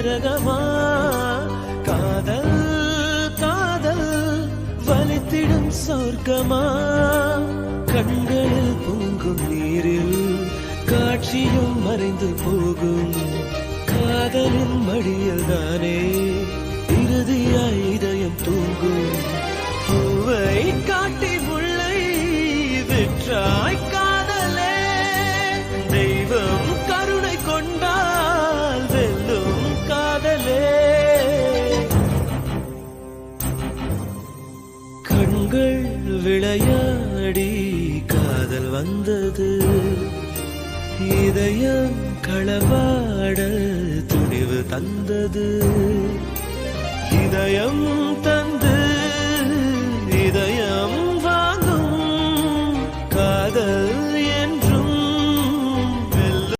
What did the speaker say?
நரகமா? காதல் காதல் வலித்திடும் சொர்க்கமா? கண்களில் பொங்கும் நீரில் காட்சியும் மறைந்து போகும். காதலின் மடியில் தானே இறுதியாய் இதயம் தூங்கும். பூவை காட்டி முல்லை விற்றாய் காதலே, தெய்வம் கருணை கொண்டால் வெல்லும் காதலே. கண்கள் விளையாடி காதல் வந்தது, இதயம் களவாட துணிவு தந்தது. இதயம் தந்து